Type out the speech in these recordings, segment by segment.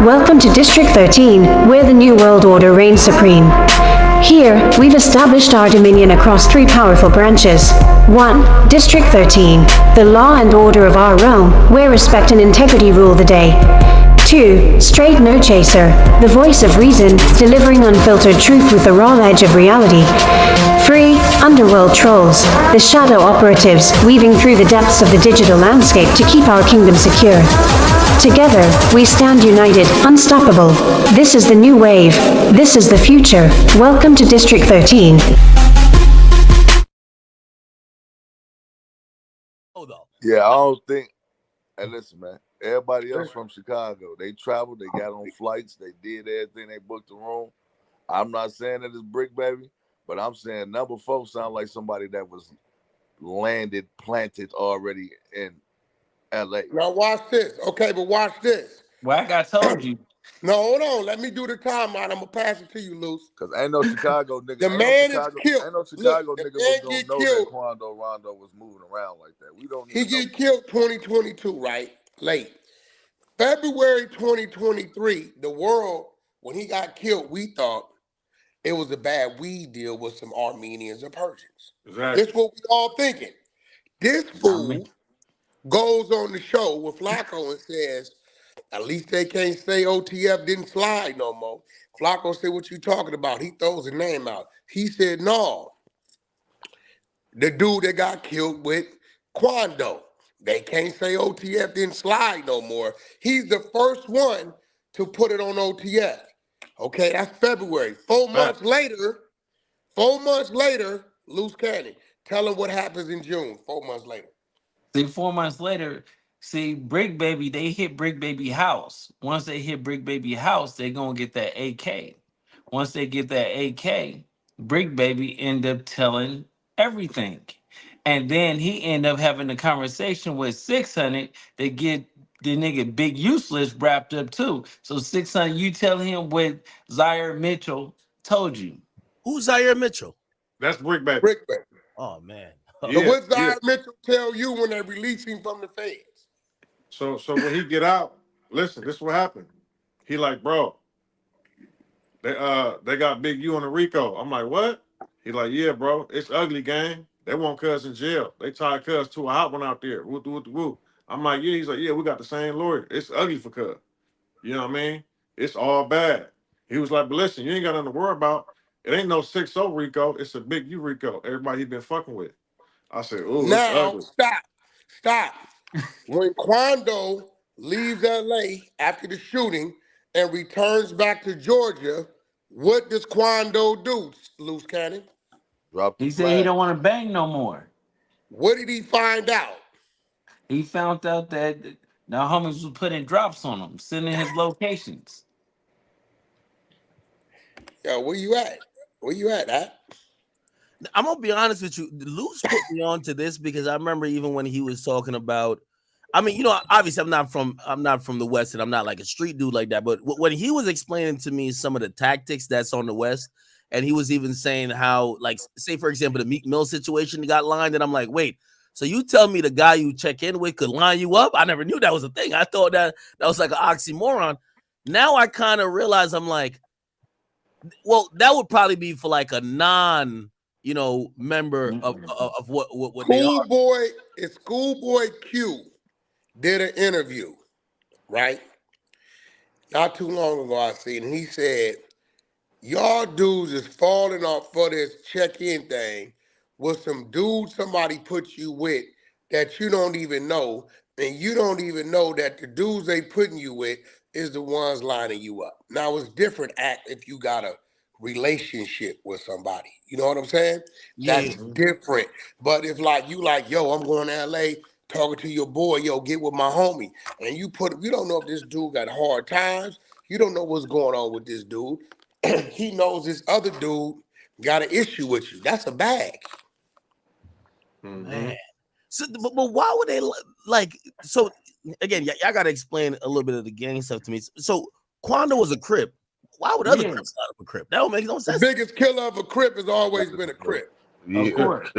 Welcome to District 13, where the New World Order reigns supreme. Here, we've established our dominion across three powerful branches. 1. District 13, the law and order of our realm, where respect and integrity rule the day. 2. Straight No Chaser, the voice of reason, delivering unfiltered truth with the raw edge of reality. 3. Underworld Trolls, the shadow operatives, weaving through the depths of the digital landscape to keep our kingdom secure. Together, we stand united, unstoppable. This is the new wave. This is the future. Welcome to District 13. Yeah, I don't think. And listen, man, everybody else from Chicago, they traveled, they got on flights, they did everything, they booked the room. I'm not saying that it's Brick Baby, but I'm saying number 4 sound like somebody that was landed, planted already in LA. Now watch this. Okay, but watch this. Well, I told you. No, hold on. Let me do the timeout. I'm gonna pass it to you, Luce. Cause ain't no Chicago nigga. The man is killed. Ain't no Chicago Look, nigga the was man gonna get know killed. that Quando Rondo was moving around like that. We don't. He Even get killed 2022, right? Late February 2023. The world, when he got killed, we thought it was a bad weed deal with some Armenians or Persians. Exactly. This what we all thinking. This fool goes on the show with Flacco and says, at least they can't say OTF didn't slide no more. Flacco said, what you talking about? He throws a name out. He said, no. The dude that got killed with Quando. They can't say OTF didn't slide no more. He's the first one to put it on OTF. Okay, that's February. 4 months later, Loose Cannon. Tell him what happens in June, 4 months later. See, 4 months later, Brick Baby, they hit Brick Baby house. Once they hit Brick Baby house, they're going to get that AK. Once they get that AK, Brick Baby end up telling everything. And then he end up having a conversation with 600 to get the nigga Big Useless wrapped up too. So 600, you tell him what Zaire Mitchell told you. Who's Zaire Mitchell? That's Brick Baby. Brick Baby. Oh, man. So what Zaire Mitchell tell you when they release him from the feds? So when he get out, listen, this is what happened. He like, bro, they got Big U on the Rico. I'm like, what? He like, yeah, bro, it's ugly, gang. They want Cuz in jail. They tied Cuz to a hot one out there. Woo. I'm like, yeah. He's like, yeah, we got the same lawyer. It's ugly for Cuz. You know what I mean? It's all bad. He was like, but listen, you ain't got nothing to worry about. It ain't no 6-0 Rico. It's a Big U Rico. Everybody he been fucking with. I said, oh, now stop. When Quando leaves LA after the shooting and returns back to Georgia, what does Quando do, Loose Cannon? He said he don't want to bang no more. What did he find out? He found out that the homies was putting drops on him, sending his locations. Yo, where you at? I'm gonna be honest with you. Luce put me on to this because I remember even when he was talking about. I mean, you know, obviously I'm not from the West and I'm not like a street dude like that. But when he was explaining to me some of the tactics that's on the West, and he was even saying how, like, say for example, the Meek Mill situation got lined, and I'm like, wait, so you tell me the guy you check in with could line you up? I never knew that was a thing. I thought that was like an oxymoron. Now I kind of realize I'm like, well, that would probably be for like a non, member of what they are. Schoolboy Q did an interview, right? Not too long ago I seen, and he said, y'all dudes is falling off for this check-in thing with some dude somebody put you with that you don't even know, and you don't even know that the dudes they putting you with is the ones lining you up. Now it's different act if you got a relationship with somebody. You know what I'm saying? Yeah. That's different. But if like you like, yo, I'm going to LA talking to your boy, yo, get with my homie. And you don't know if this dude got hard times. You don't know what's going on with this dude. He knows this other dude got an issue with you. That's a bag. Man. So, but why would they like? So again, y'all got to explain a little bit of the gang stuff to me. So Quando was a Crip. Why would other Crips start up a Crip? That don't make no sense. The biggest killer of a Crip has always been a Crip. Yeah. Of course.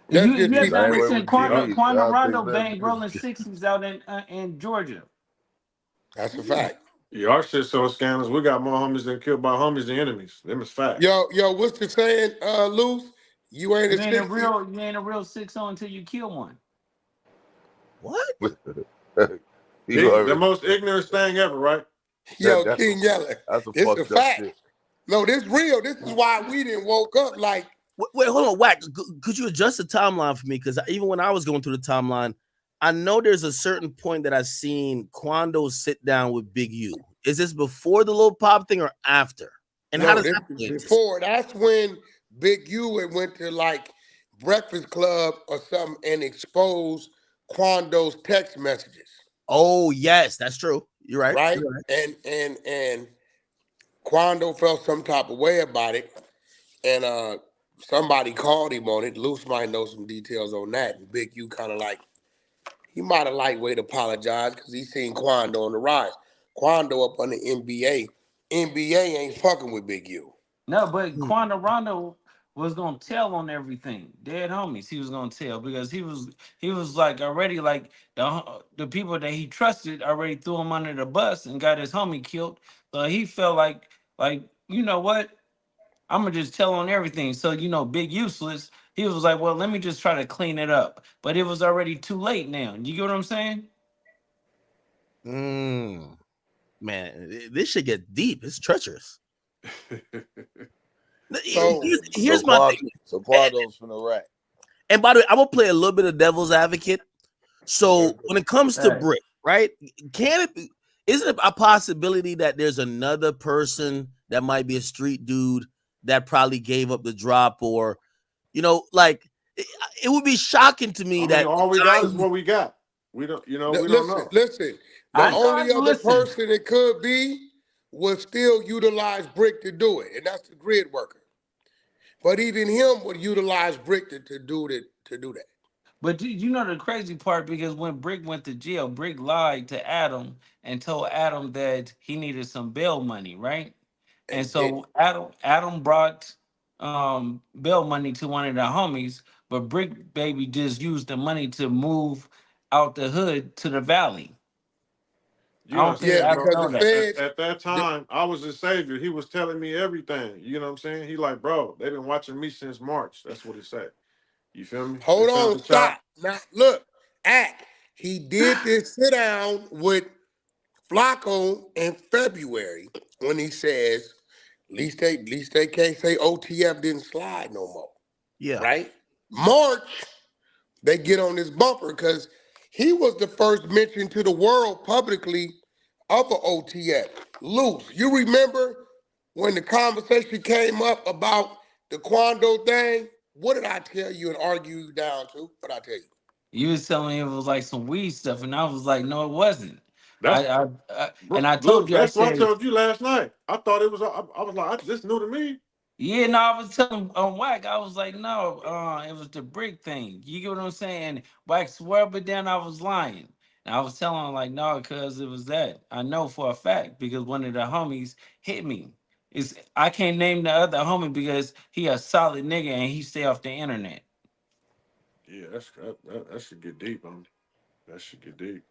You have to understand, Quando Rondo banged rolling 60s out in Georgia. That's a fact. Yeah, our shit so scandalous. We got more homies than killed by homies than enemies. Them is facts. Yo, what's the saying, Luce? You ain't a You ain't a 60. real, you ain't a real 6 until you kill one. What? You The already most ignorant thing ever, right? Yo, that's King Yeller. a This a fucked up fact. shit. No, this real. This is why we didn't woke up like. Wait, hold on, Wack. Could you adjust the timeline for me? Because even when I was going through the timeline, I know there's a certain point that I've seen Quando sit down with Big U. Is this before the little pop thing or after? And how No, does this that is play into before. That's when Big U had went to like Breakfast Club or something and exposed Quando's text messages. Oh, yes, that's true. You're right. Right? You're right. And Quando felt some type of way about it. And somebody called him on it. Luce might know some details on that. And Big U kind of like, he might have lightweight apologized because he seen Quando on the rise. Quando up on the NBA. NBA ain't fucking with Big U. No, but Hmm. Quando Rondo was gonna tell on everything. Dead homies, he was gonna tell because he was like already like the people that he trusted already threw him under the bus and got his homie killed. So he felt like you know what? I'm gonna just tell on everything. So Big Useless. He was like, well, let me just try to clean it up. But it was already too late now. You get what I'm saying? Man, this should get deep. It's treacherous. So Here's my thing. So Quando's from the rack. And by the way, I'm gonna play a little bit of devil's advocate. So when it comes to Right. Brick, right? Isn't it a possibility that there's another person that might be a street dude that probably gave up the drop, or like it would be shocking to me I mean, that all we got is what we got. We don't, we don't listen, know. listen. The I know. only other Listen. person it could be would still utilize Brick to do it, and that's the grid worker. But even him would utilize Brick to do that. But you know the crazy part, because when Brick went to jail, Brick lied to Adam and told Adam that he needed some bail money, right? And And did. so Adam brought bail money to one of the homies, but Brick Baby just used the money to move out the hood to the valley. I You don't think Yeah, understand? Adam because the know that. feds. At that time, I was his savior. He was telling me everything. You know what I'm saying? He like, bro, they've been watching me since March. That's what he said. You feel me? They Hold found on, the child. stop. Now look, act. He did this sit down with Flacco in February when he says, at least they can't say OTF didn't slide no more. yeah. Right? March, they get on this bumper because he was the first mention to the world publicly of a OTF. Loose. You remember when the conversation came up about the Quando thing? What did I tell you and argue you down to? What did I tell you? You was telling me it was like some weed stuff, and I was like, no, it wasn't. That's And I told Luke. you, I That's what I said, told you last night. I thought it was. I was like, this new to me. yeah, no, I was telling Wack, I was like, no, it was the brick thing. You get what I'm saying? Wack swear, but then I was lying. And I was telling him like, no, because it was that. I know for a fact because one of the homies hit me. I can't name the other homie because he a solid nigga and he stay off the internet. Yeah, that should get deep. That should get deep.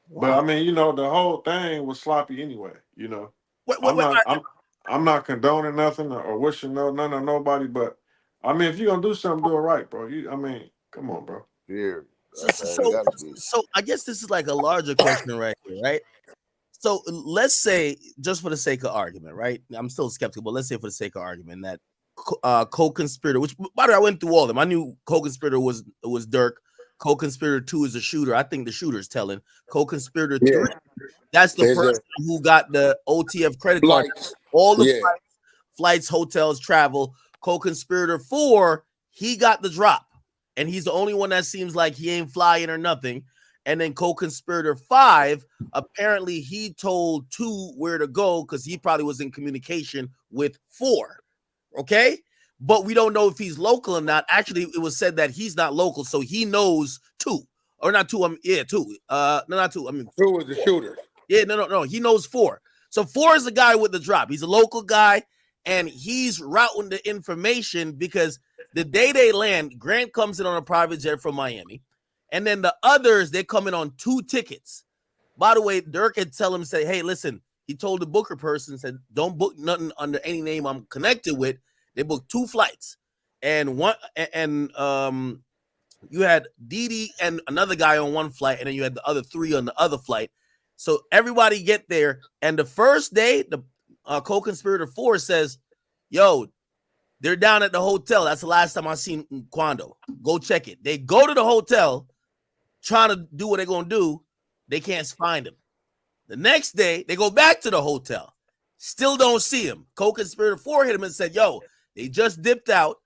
But Wow. I mean, the whole thing was sloppy anyway. Wait, I'm wait, not. I'm not condoning nothing or wishing none on nobody. But I mean, if you're gonna do something, do it right, bro. I mean, come on, bro. Here. So, so, It so, gotta be. so I guess this is like a larger question right here, right? So let's say, just for the sake of argument, right? I'm still skeptical, but let's say for the sake of argument that co-conspirator, which by the way, I went through all of them. I knew co-conspirator was Dirk. Co-conspirator 2 is the shooter. I think the shooter is telling. Co-conspirator 3, that's the There's a person who got the OTF credit card. flights. All the Yeah. flights, hotels, travel. Co-conspirator 4, he got the drop. And he's the only one that seems like he ain't flying or nothing. And then co-conspirator 5, apparently he told 2 where to go because he probably was in communication with 4. Okay? But we don't know if he's local or not. Actually, it was said that he's not local, so he knows 2. Or not 2, 2. No, not 2. Who was the shooter? Yeah, no. He knows 4. So 4 is the guy with the drop. He's a local guy, and he's routing the information because the day they land, Grant comes in on a private jet from Miami. And then the others, they come in on 2 tickets. By the way, Dirk had tell him, say, hey, listen, He told the booker person, said, don't book nothing under any name I'm connected with. They booked 2 flights. And you had Didi and another guy on one flight, and then you had the other 3 on the other flight. So everybody get there, and the first day, the co-conspirator 4 says, yo, they're down at the hotel. That's the last time I seen Quando. Go check it. They go to the hotel, trying to do what they're going to do. They can't find him. The next day, they go back to the hotel. Still don't see him. Co-conspirator 4 hit him and said, yo, they just dipped out.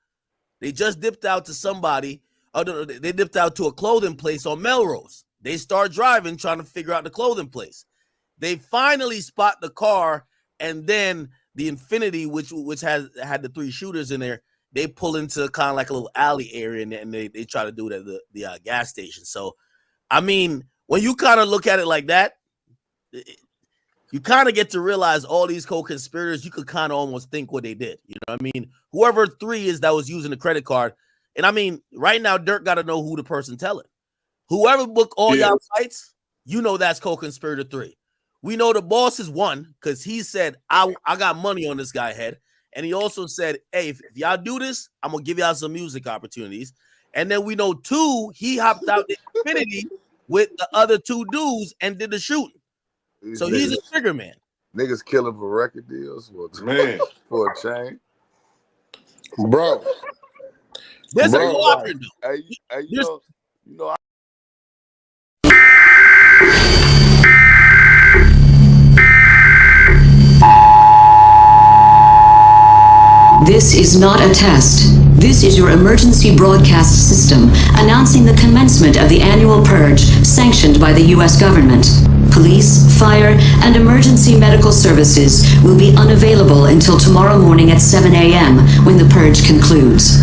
They just dipped out to somebody. They dipped out to a clothing place on Melrose. They start driving, trying to figure out the clothing place. They finally spot the car, and then the Infinity, which had the 3 shooters in there, they pull into kind of like a little alley area, and they try to do it at the gas station. So, I mean, when you kind of look at it like that, you kind of get to realize all these co-conspirators, you could kind of almost think what they did. You know what I mean? Whoever 3 is that was using the credit card. And I mean, right now, Dirk got to know who the person telling. Whoever booked all y'all flights, you know that's co-conspirator 3. We know the boss is 1 because he said, I got money on this guy's head. And he also said, hey, if y'all do this, I'm going to give y'all some music opportunities. And then we know 2, he hopped out the Infinity with the other 2 dudes and did the shooting. So he's a trigger man. Niggas killing for record deals for a chain. Bro. There's a cooperative. Hey, you know, This is not a test. This is your emergency broadcast system announcing the commencement of the annual purge sanctioned by the U.S. government. Police, fire, and emergency medical services will be unavailable until tomorrow morning at 7 a.m. when the purge concludes.